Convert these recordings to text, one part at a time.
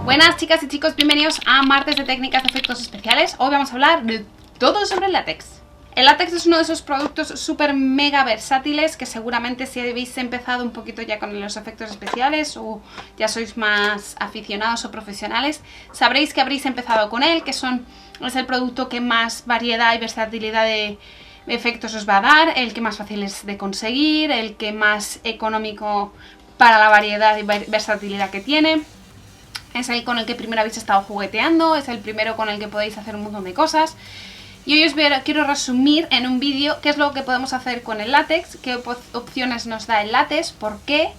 Buenas chicas y chicos, bienvenidos a Martes de Técnicas de Efectos Especiales. Hoy vamos a hablar de todo sobre el látex. El látex es uno de esos productos súper mega versátiles que seguramente si habéis empezado un poquito ya con los efectos especiales o ya sois más aficionados o profesionales, sabréis que habréis empezado con él, que es el producto que más variedad y versatilidad de efectos os va a dar, el que más fácil es de conseguir, el que más económico para la variedad y versatilidad que tiene. Es el con el que primero habéis estado jugueteando, es el primero con el que podéis hacer un montón de cosas. Y hoy quiero resumir en un vídeo qué es lo que podemos hacer con el látex, qué opciones nos da el látex, por qué,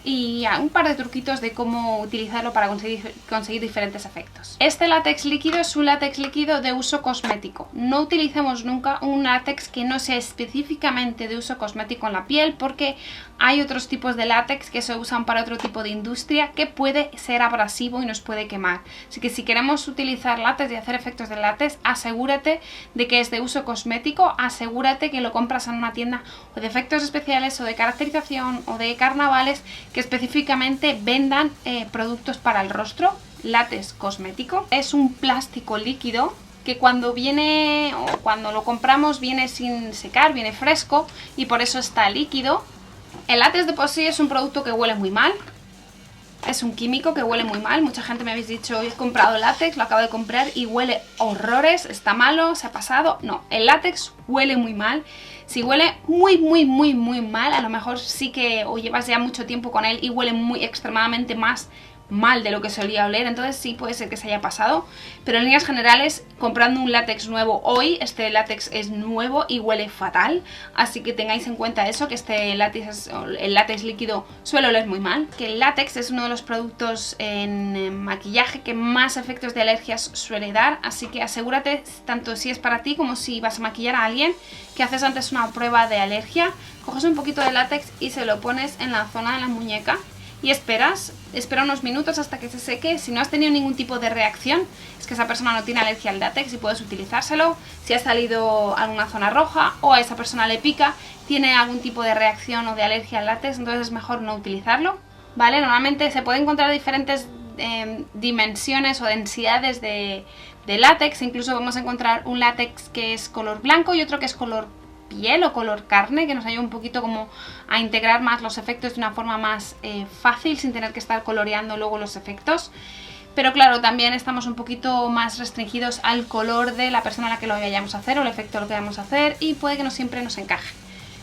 y un par de truquitos de cómo utilizarlo para conseguir diferentes efectos. Este látex líquido es un látex líquido de uso cosmético. No utilicemos nunca un látex que no sea específicamente de uso cosmético en la piel, porque hay otros tipos de látex que se usan para otro tipo de industria que puede ser abrasivo y nos puede quemar. Así que si queremos utilizar látex y hacer efectos de látex, asegúrate de que es de uso cosmético, asegúrate que lo compras en una tienda o de efectos especiales o de caracterización o de carnavales que específicamente vendan productos para el rostro. Látex cosmético es un plástico líquido que cuando viene o cuando lo compramos viene sin secar, viene fresco y por eso está líquido. El látex de por sí es un producto que huele muy mal, es un químico que huele muy mal. Mucha gente me habéis dicho, hoy he comprado látex, lo acabo de comprar y huele horrores, está malo, se ha pasado. No, el látex huele muy mal. Si huele muy mal, a lo mejor sí que o llevas ya mucho tiempo con él y huele extremadamente más mal de lo que solía oler, entonces sí puede ser que se haya pasado, pero en líneas generales, comprando un látex nuevo hoy, este látex es nuevo y huele fatal, así que tengáis en cuenta eso, que el látex líquido suele oler muy mal, que el látex es uno de los productos en maquillaje que más efectos de alergias suele dar, así que asegúrate, tanto si es para ti como si vas a maquillar a alguien, que haces antes una prueba de alergia, coges un poquito de látex y se lo pones en la zona de la muñeca y espera unos minutos hasta que se seque. Si no has tenido ningún tipo de reacción, es que esa persona no tiene alergia al látex y puedes utilizárselo. Si ha salido alguna zona roja o a esa persona le pica, tiene algún tipo de reacción o de alergia al látex, entonces es mejor no utilizarlo, ¿vale? Normalmente se puede encontrar diferentes dimensiones o densidades de látex, incluso vamos a encontrar un látex que es color blanco y otro que es color piel o color carne, que nos ayuda un poquito como a integrar más los efectos de una forma más fácil, sin tener que estar coloreando luego los efectos. Pero claro, también estamos un poquito más restringidos al color de la persona a la que lo vayamos a hacer o el efecto lo que vayamos a hacer, y puede que no siempre nos encaje.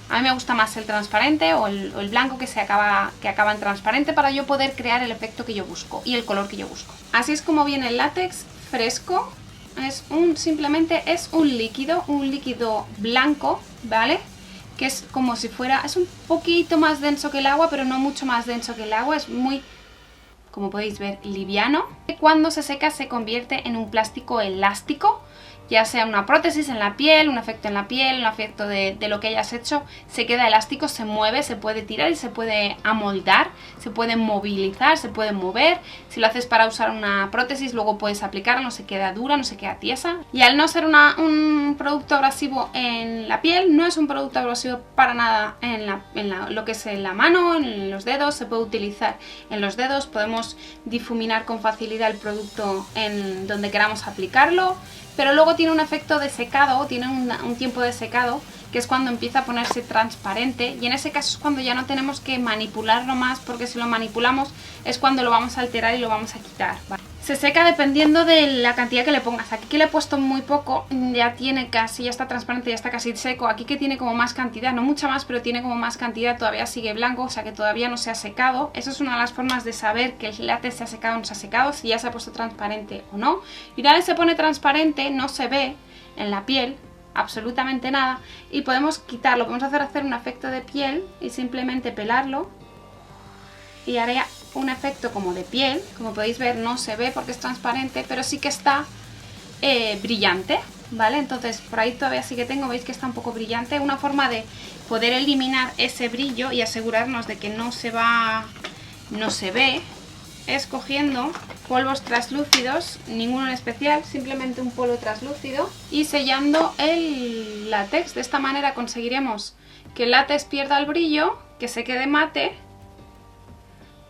A mí me gusta más el transparente o el blanco que acaba en transparente, para yo poder crear el efecto que yo busco y el color que yo busco. Así es como viene el látex fresco. Simplemente es un líquido blanco, ¿vale? Que es como si fuera, es un poquito más denso que el agua, pero no mucho más denso que el agua, es muy, como podéis ver, liviano. Cuando se seca se convierte en un plástico elástico, ya sea una prótesis en la piel, un efecto en la piel, un efecto de lo que hayas hecho, se queda elástico, se mueve, se puede tirar y se puede amoldar, se puede movilizar, se puede mover. Si lo haces para usar una prótesis, luego puedes aplicarla, no se queda dura, no se queda tiesa. Y al no ser un producto abrasivo en la piel, no es un producto abrasivo para nada en lo que es en la mano, en los dedos, se puede utilizar en los dedos, podemos difuminar con facilidad el producto en donde queramos aplicarlo. Pero luego tiene un efecto de secado, tiene un tiempo de secado, que es cuando empieza a ponerse transparente, y en ese caso es cuando ya no tenemos que manipularlo más, porque si lo manipulamos es cuando lo vamos a alterar y lo vamos a quitar, ¿vale? Se seca dependiendo de la cantidad que le pongas. Aquí que le he puesto muy poco, ya está transparente, ya está casi seco. Aquí que tiene como más cantidad, no mucha más, pero tiene como más cantidad, todavía sigue blanco, o sea que todavía no se ha secado. Eso es una de las formas de saber que el látex se ha secado o no se ha secado, si ya se ha puesto transparente o no. Y una vez se pone transparente, no se ve en la piel absolutamente nada y podemos quitarlo. Podemos hacer un efecto de piel y simplemente pelarlo y haría un efecto como de piel. Como podéis ver, no se ve porque es transparente, pero sí que está brillante, ¿vale? Entonces por ahí todavía sí que tengo, veis que está un poco brillante. Una forma de poder eliminar ese brillo y asegurarnos de que no se ve, es cogiendo polvos translúcidos, ninguno en especial, simplemente un polvo translúcido, y sellando el látex. De esta manera conseguiremos que el látex pierda el brillo, que se quede mate,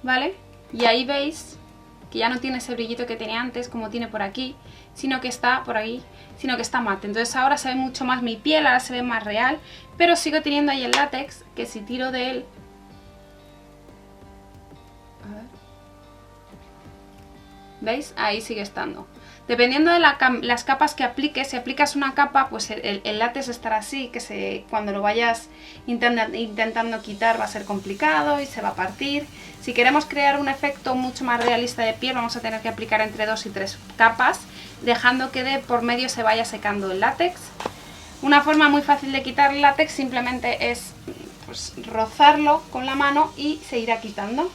¿vale? Y ahí veis que ya no tiene ese brillito que tenía antes, como tiene por aquí, sino que está por ahí, sino que está mate. Entonces ahora se ve mucho más mi piel, ahora se ve más real, pero sigo teniendo ahí el látex, que si tiro de él... A ver. ¿Veis? Ahí sigue estando. Dependiendo de las capas que apliques, si aplicas una capa, pues el látex estará así, que cuando lo vayas intentando quitar va a ser complicado y se va a partir. Si queremos crear un efecto mucho más realista de piel, vamos a tener que aplicar entre 2 y 3 capas, dejando que de por medio se vaya secando el látex. Una forma muy fácil de quitar el látex simplemente es pues, rozarlo con la mano y se irá quitando.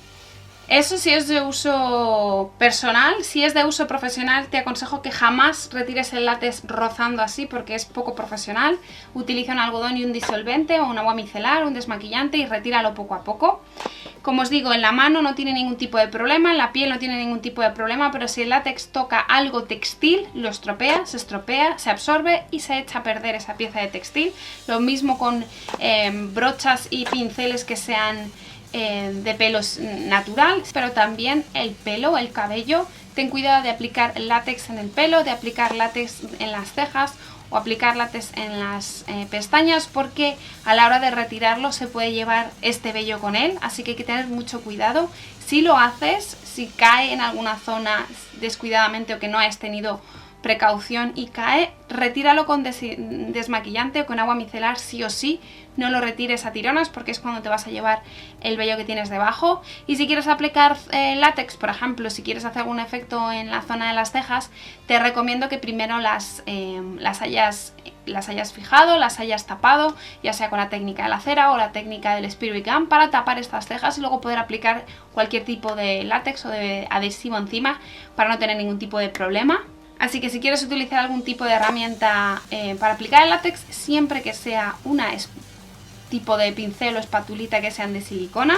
Eso si es de uso personal. Si es de uso profesional, te aconsejo que jamás retires el látex rozando así, porque es poco profesional. Utiliza un algodón y un disolvente o un agua micelar, un desmaquillante, y retíralo poco a poco. Como os digo, en la mano no tiene ningún tipo de problema, en la piel no tiene ningún tipo de problema, pero si el látex toca algo textil, lo estropea, se absorbe y se echa a perder esa pieza de textil. Lo mismo con brochas y pinceles que sean de pelos natural, pero también el pelo, el cabello. Ten cuidado de aplicar látex en el pelo, de aplicar látex en las cejas o aplicar látex en las pestañas, porque a la hora de retirarlo se puede llevar este vello con él, así que hay que tener mucho cuidado. Si lo haces, si cae en alguna zona descuidadamente o que no hayas tenido precaución y cae, retíralo con desmaquillante o con agua micelar sí o sí. No lo retires a tirones, porque es cuando te vas a llevar el vello que tienes debajo. Y si quieres aplicar látex, por ejemplo, si quieres hacer algún efecto en la zona de las cejas, te recomiendo que primero las hayas fijado, las hayas tapado, ya sea con la técnica de la cera o la técnica del Spirit Gum, para tapar estas cejas y luego poder aplicar cualquier tipo de látex o de adhesivo encima para no tener ningún tipo de problema. Así que si quieres utilizar algún tipo de herramienta para aplicar el látex, siempre que sea tipo de pincel o espatulita que sean de silicona.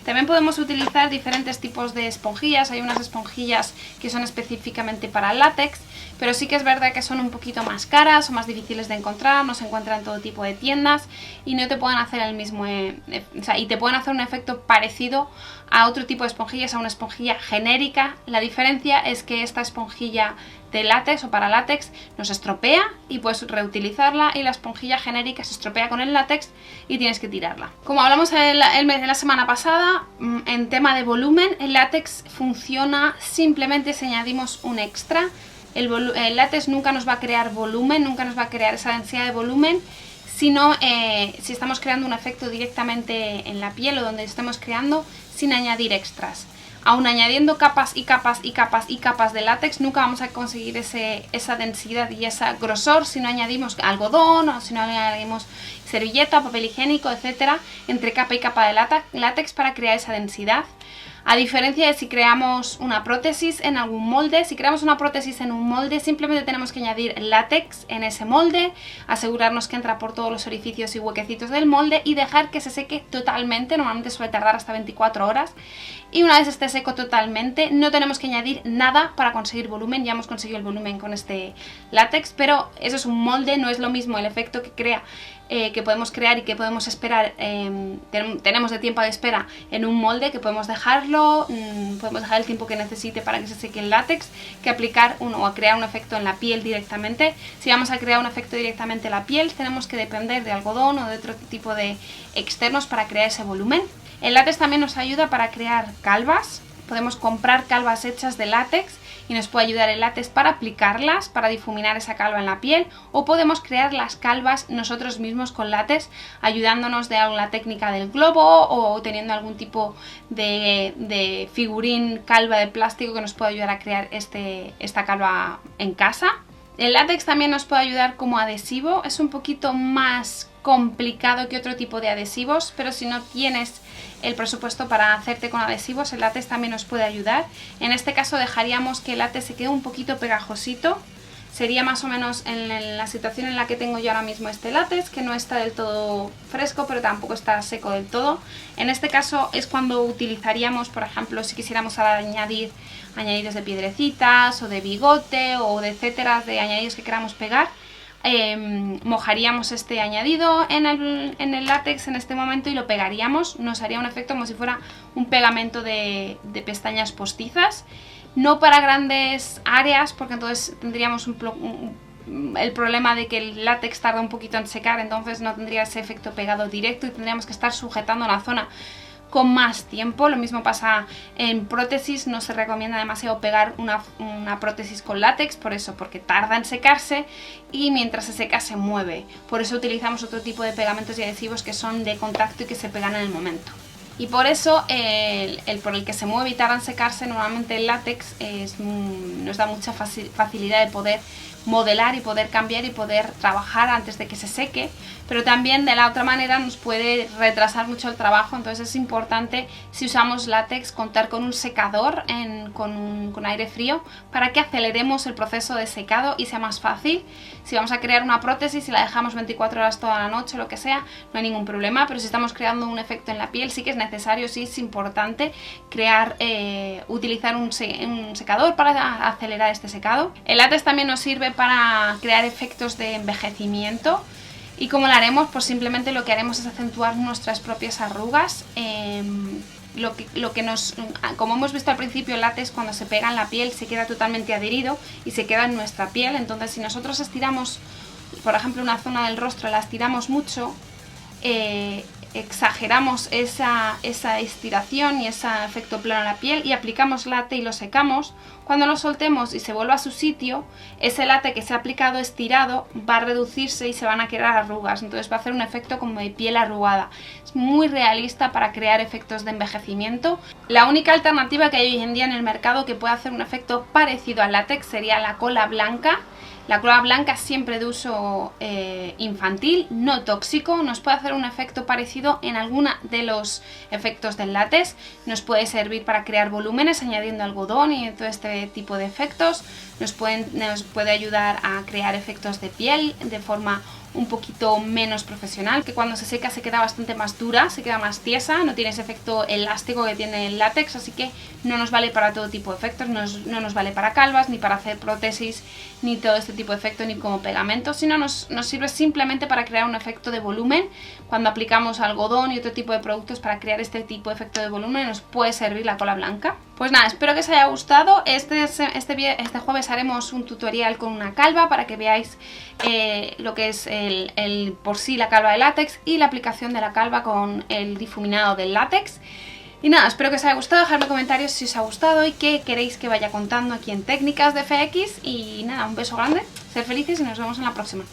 También podemos utilizar diferentes tipos de esponjillas. Hay unas esponjillas que son específicamente para látex, pero sí que es verdad que son un poquito más caras o más difíciles de encontrar, no se encuentran en todo tipo de tiendas y no te pueden hacer el mismo, y te pueden hacer un efecto parecido a otro tipo de esponjillas, a una esponjilla genérica. La diferencia es que esta esponjilla de látex o para látex nos estropea y puedes reutilizarla, y la esponjilla genérica se estropea con el látex y tienes que tirarla. Como hablamos la semana pasada, en tema de volumen, el látex funciona simplemente si añadimos un extra. El látex nunca nos va a crear volumen, nunca nos va a crear esa densidad de volumen, sino si estamos creando un efecto directamente en la piel o donde estemos creando sin añadir extras. Aún añadiendo capas y capas y capas y capas de látex, nunca vamos a conseguir esa densidad y ese grosor si no añadimos algodón o si no añadimos servilleta, papel higiénico, etcétera, entre capa y capa de látex para crear esa densidad. A diferencia de si creamos una prótesis en algún molde, si creamos una prótesis en un molde, simplemente tenemos que añadir látex en ese molde, asegurarnos que entra por todos los orificios y huequecitos del molde y dejar que se seque totalmente. Normalmente suele tardar hasta 24 horas. Y una vez esté seco totalmente, no tenemos que añadir nada para conseguir volumen. Ya hemos conseguido el volumen con este látex, pero eso es un molde, no es lo mismo el efecto que podemos crear y que podemos esperar, tenemos de tiempo de espera en un molde, que podemos dejarlo, podemos dejar el tiempo que necesite para que se seque el látex, que aplicar o a crear un efecto en la piel directamente. Si vamos a crear un efecto directamente en la piel, tenemos que depender de algodón o de otro tipo de externos para crear ese volumen. El látex también nos ayuda para crear calvas. Podemos comprar calvas hechas de látex y nos puede ayudar el látex para aplicarlas, para difuminar esa calva en la piel, o podemos crear las calvas nosotros mismos con látex, ayudándonos de la técnica del globo o teniendo algún tipo de figurín calva de plástico que nos puede ayudar a crear esta calva en casa. El látex también nos puede ayudar como adhesivo. Es un poquito más complicado que otro tipo de adhesivos, pero si no tienes el presupuesto para hacerte con adhesivos, el látex también nos puede ayudar. En este caso dejaríamos que el látex se quede un poquito pegajosito. Sería más o menos en la situación en la que tengo yo ahora mismo este látex, que no está del todo fresco, pero tampoco está seco del todo. En este caso es cuando utilizaríamos, por ejemplo, si quisiéramos añadir añadidos de piedrecitas o de bigote o de etcétera, de añadidos que queramos pegar. Mojaríamos este añadido en el látex en este momento y lo pegaríamos. Nos haría un efecto como si fuera un pegamento de pestañas postizas. no para grandes áreas, porque entonces tendríamos el problema de que el látex tarda un poquito en secar, entonces no tendría ese efecto pegado directo y tendríamos que estar sujetando la zona con más tiempo. Lo mismo pasa en prótesis, no se recomienda demasiado pegar una prótesis con látex, por eso, porque tarda en secarse y mientras se seca se mueve. Por eso utilizamos otro tipo de pegamentos y adhesivos que son de contacto y que se pegan en el momento. Y por eso por el que se mueve y tarda en secarse, normalmente el látex nos da mucha facilidad de poder modelar y poder cambiar y poder trabajar antes de que se seque, pero también de la otra manera nos puede retrasar mucho el trabajo. Entonces es importante, si usamos látex, contar con un secador con aire frío para que aceleremos el proceso de secado y sea más fácil. Si vamos a crear una prótesis y la dejamos 24 horas toda la noche o lo que sea, no hay ningún problema, pero si estamos creando un efecto en la piel sí que es necesario, sí es importante utilizar un secador para acelerar este secado. El látex también nos sirve para crear efectos de envejecimiento. ¿Y cómo lo haremos? Pues simplemente lo que haremos es acentuar nuestras propias arrugas. Como hemos visto al principio, el látex cuando se pega en la piel se queda totalmente adherido y se queda en nuestra piel. Entonces si nosotros estiramos, por ejemplo, una zona del rostro, la estiramos mucho, exageramos esa estiración y ese efecto plano en la piel y aplicamos látex y lo secamos. Cuando lo soltemos y se vuelva a su sitio, ese látex que se ha aplicado estirado va a reducirse y se van a crear arrugas, entonces va a hacer un efecto como de piel arrugada. Es muy realista para crear efectos de envejecimiento. La única alternativa que hay hoy en día en el mercado que puede hacer un efecto parecido al látex sería la cola blanca. La cola blanca siempre de uso infantil, no tóxico, nos puede hacer un efecto parecido en alguna de los efectos del látex. Nos puede servir para crear volúmenes añadiendo algodón y todo este tipo de efectos. Nos puede ayudar a crear efectos de piel de forma un poquito menos profesional, que cuando se seca se queda bastante más dura, se queda más tiesa, no tiene ese efecto elástico que tiene el látex, así que no nos vale para todo tipo de efectos, no nos vale para calvas, ni para hacer prótesis, ni todo este tipo de efecto, ni como pegamento, sino nos sirve simplemente para crear un efecto de volumen. Cuando aplicamos algodón y otro tipo de productos para crear este tipo de efecto de volumen, nos puede servir la cola blanca. Pues nada, espero que os haya gustado. Este jueves haremos un tutorial con una calva para que veáis lo que es por sí la calva de látex y la aplicación de la calva con el difuminado del látex. Y nada, espero que os haya gustado, dejadme comentarios si os ha gustado y qué queréis que vaya contando aquí en Técnicas de FX. Y nada, un beso grande, ser felices y nos vemos en la próxima.